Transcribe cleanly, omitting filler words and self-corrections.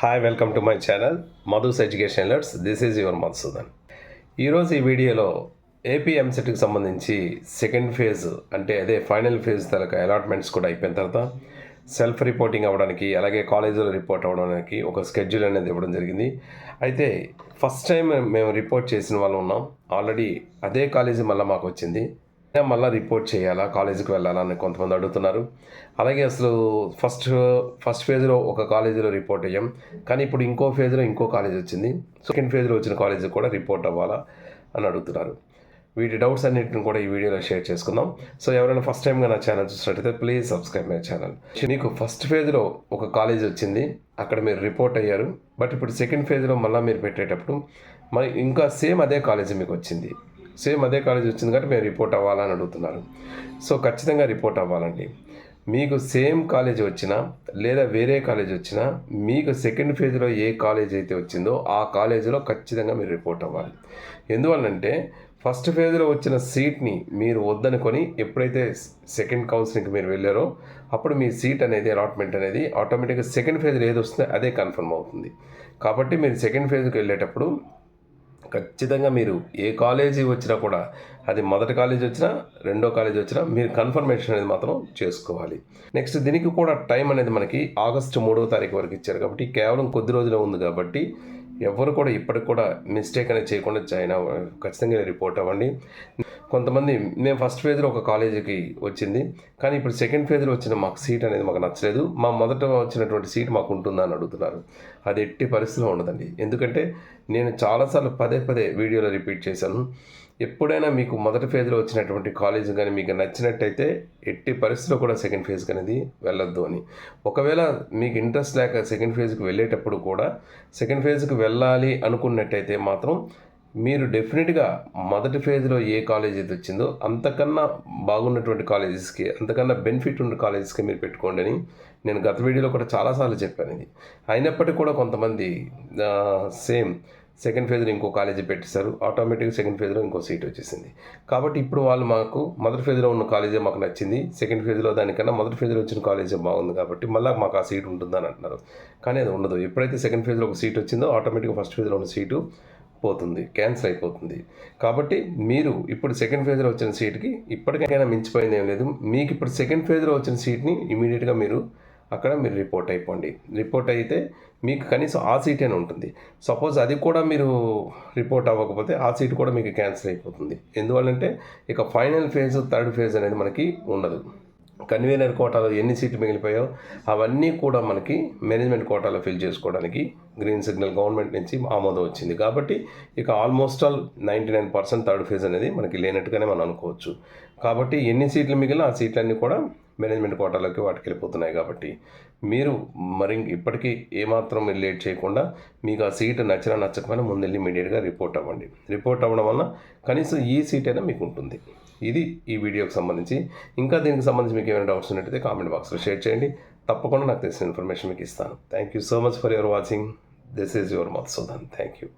Hi, welcome to my channel Madhu's education alerts. This is your Madhusudan. ఈరోజు ఈ వీడియోలో AP ఎంసెట్కి సంబంధించి సెకండ్ ఫేజ్ అంటే అదే ఫైనల్ ఫేజ్ తరగతి అలాట్మెంట్స్ కూడా అయిపోయిన తర్వాత సెల్ఫ్ రిపోర్టింగ్ అవ్వడానికి, అలాగే కాలేజీలో రిపోర్ట్ అవ్వడానికి ఒక స్కెడ్యూల్ అనేది ఇవ్వడం జరిగింది. అయితే ఫస్ట్ టైం మేము రిపోర్ట్ చేసిన వాళ్ళు ఉన్నాం. ఆల్రెడీ అదే కాలేజీ మళ్ళీ మాకు వచ్చింది. మళ్ళీ రిపోర్ట్ చేయాలా, కాలేజీకి వెళ్ళాలా అని కొంతమంది అడుగుతున్నారు. అలాగే అసలు ఫస్ట్ ఫేజ్లో ఒక కాలేజీలో రిపోర్ట్ అయ్యాం, కానీ ఇప్పుడు ఇంకో ఫేజ్లో ఇంకో కాలేజ్ వచ్చింది. సెకండ్ ఫేజ్లో వచ్చిన కాలేజీ కూడా రిపోర్ట్ అవ్వాలా అని అడుగుతున్నారు. వీటి డౌట్స్ అన్నింటిని కూడా ఈ వీడియోలో షేర్ చేసుకుందాం. సో ఎవరైనా ఫస్ట్ టైంగా నా ఛానల్ చూసినట్టయితే ప్లీజ్ సబ్స్క్రైబ్ మై ఛానల్. మీకు ఫస్ట్ ఫేజ్లో ఒక కాలేజ్ వచ్చింది, అక్కడ మీరు రిపోర్ట్ అయ్యారు. బట్ ఇప్పుడు సెకండ్ ఫేజ్లో మళ్ళీ మీరు పెట్టేటప్పుడు మరి ఇంకా సేమ్ అదే కాలేజీ మీకు వచ్చింది. సేమ్ అదే కాలేజ్ వచ్చింది కాబట్టి మేము రిపోర్ట్ అవ్వాలని అడుగుతున్నారు. సో ఖచ్చితంగా రిపోర్ట్ అవ్వాలండి. మీకు సేమ్ కాలేజ్ వచ్చినా లేదా వేరే కాలేజ్ వచ్చినా మీకు సెకండ్ ఫేజ్లో ఏ కాలేజ్ అయితే వచ్చిందో ఆ కాలేజీలో ఖచ్చితంగా మీరు రిపోర్ట్ అవ్వాలి. ఎందువల్లంటే ఫస్ట్ ఫేజ్లో వచ్చిన సీట్ని మీరు వద్దనుకొని ఎప్పుడైతే సెకండ్ కౌన్సిలింగ్కి మీరు వెళ్ళారో అప్పుడు మీ సీట్ అనేది అలాట్మెంట్ అనేది ఆటోమేటిక్గా సెకండ్ ఫేజ్లో ఏది వస్తుందో అదే కన్ఫర్మ్ అవుతుంది. కాబట్టి మీరు సెకండ్ ఫేజ్కి వెళ్ళేటప్పుడు ఖచ్చితంగా మీరు ఏ కాలేజీ వచ్చినా కూడా, అది మొదటి కాలేజీ వచ్చినా రెండో కాలేజీ వచ్చినా మీరు కన్ఫర్మేషన్ అనేది మాత్రం చేసుకోవాలి. నెక్స్ట్ దీనికి కూడా టైం అనేది మనకి ఆగస్టు 3వ తారీఖు వరకు ఇచ్చారు కాబట్టి కేవలం కొద్ది రోజులే ఉంది. కాబట్టి ఎవరు కూడా ఇప్పటికి కూడా మిస్టేక్ అనేది చేయకుండా ఖచ్చితంగా రిపోర్ట్ అవ్వండి. కొంతమంది మేము ఫస్ట్ ఫేజ్లో ఒక కాలేజీకి వచ్చింది, కానీ ఇప్పుడు సెకండ్ ఫేజ్లో వచ్చిన మాకు సీట్ అనేది మాకు నచ్చలేదు, మా మొదట వచ్చినటువంటి సీట్ మాకు ఉంటుందా అని అడుగుతున్నారు. అది ఎట్టి పరిస్థితిలో ఉండదండి. ఎందుకంటే నేను చాలాసార్లు పదే వీడియోలో రిపీట్ చేశాను. ఎప్పుడైనా మీకు మొదటి ఫేజ్లో వచ్చినటువంటి కాలేజ్ కానీ మీకు నచ్చినట్టయితే ఎట్టి పరిస్థితిలో కూడా సెకండ్ ఫేజ్కి అనేది వెళ్ళొద్దు అని. ఒకవేళ మీకు ఇంట్రెస్ట్ లేక సెకండ్ ఫేజ్కి వెళ్ళేటప్పుడు కూడా సెకండ్ ఫేజ్కి వెళ్ళాలి అనుకున్నట్టయితే మాత్రం మీరు డెఫినెట్గా మొదటి ఫేజ్లో ఏ కాలేజ్ అయితే వచ్చిందో అంతకన్నా బాగున్నటువంటి కాలేజెస్కి, అంతకన్నా బెనిఫిట్ ఉన్న కాలేజెస్కి మీరు పెట్టుకోండి అని నేను గత వీడియోలో కూడా చాలాసార్లు చెప్పాను. ఇది అయినప్పటికీ కూడా కొంతమంది సేమ్ సెకండ్ ఫేజ్లో ఇంకో కాలేజీ పెట్టేశారు, ఆటోమేటిక్గా సెకండ్ ఫేజ్లో ఇంకో సీట్ వచ్చేసింది. కాబట్టి ఇప్పుడు వాళ్ళు మాకు మొదటి ఫేజ్లో ఉన్న కాలేజే మాకు నచ్చింది, సెకండ్ ఫేజ్లో దానికన్నా మొదటి ఫేజ్లో వచ్చిన కాలేజే బాగుంది కాబట్టి మళ్ళీ మాకు ఆ సీట్ ఉంటుందని అంటున్నారు. కానీ అది ఉండదు. ఎప్పుడైతే సెకండ్ ఫేజ్లో ఒక సీట్ వచ్చిందో ఆటోమేటిక్గా ఫస్ట్ ఫేజ్లో ఉన్న సీటు పోతుంది, క్యాన్సిల్ అయిపోతుంది. కాబట్టి మీరు ఇప్పుడు సెకండ్ ఫేజ్లో వచ్చిన సీట్కి ఇప్పటికైనా మించిపోయింది ఏం లేదు. మీకు ఇప్పుడు సెకండ్ ఫేజ్లో వచ్చిన సీట్ని ఇమీడియట్గా మీరు అక్కడ మీరు రిపోర్ట్ అయిపోండి. రిపోర్ట్ అయితే మీకు కనీసం ఆ సీట్ అయినా ఉంటుంది. సపోజ్ అది కూడా మీరు రిపోర్ట్ అవ్వకపోతే ఆ సీట్ కూడా మీకు క్యాన్సిల్ అయిపోతుంది. ఎందువల్లంటే ఇక ఫైనల్ ఫేజ్, థర్డ్ ఫేజ్ అనేది మనకి ఉండదు. కన్వీనర్ కోటాలో ఎన్ని సీట్లు మిగిలిపోయాయో అవన్నీ కూడా మనకి మేనేజ్మెంట్ కోటాలో ఫిల్ చేసుకోవడానికి గ్రీన్ సిగ్నల్ గవర్నమెంట్ నుంచి ఆమోదం వచ్చింది. కాబట్టి ఇక ఆల్మోస్ట్ ఆల్ 99% థర్డ్ ఫేజ్ అనేది మనకి లేనట్టుగానే మనం అనుకోవచ్చు. కాబట్టి ఎన్ని సీట్లు మిగిలిన ఆ సీట్లన్నీ కూడా మేనేజ్మెంట్ కోటాలోకి వాటికి వెళ్ళిపోతున్నాయి. కాబట్టి మీరు మరి ఇప్పటికీ ఏమాత్రం మీరు లేట్ చేయకుండా మీకు ఆ సీట్ నచ్చినా నచ్చకపోయినా ముందెళ్ళి ఇమీడియట్గా రిపోర్ట్ అవ్వండి. రిపోర్ట్ అవ్వడం వల్ల కనీసం ఈ సీట్ అయినా మీకు ఉంటుంది. ఇది ఈ వీడియోకి సంబంధించి. ఇంకా దీనికి సంబంధించి మీకు ఏమైనా డౌట్స్ ఉన్నట్టయితే కామెంట్ బాక్స్లో షేర్ చేయండి. తప్పకుండా నాకు తెలిసిన ఇన్ఫర్మేషన్ మీకు ఇస్తాను. Thank you so much for your watching. This is your Madhusudan. Thank you.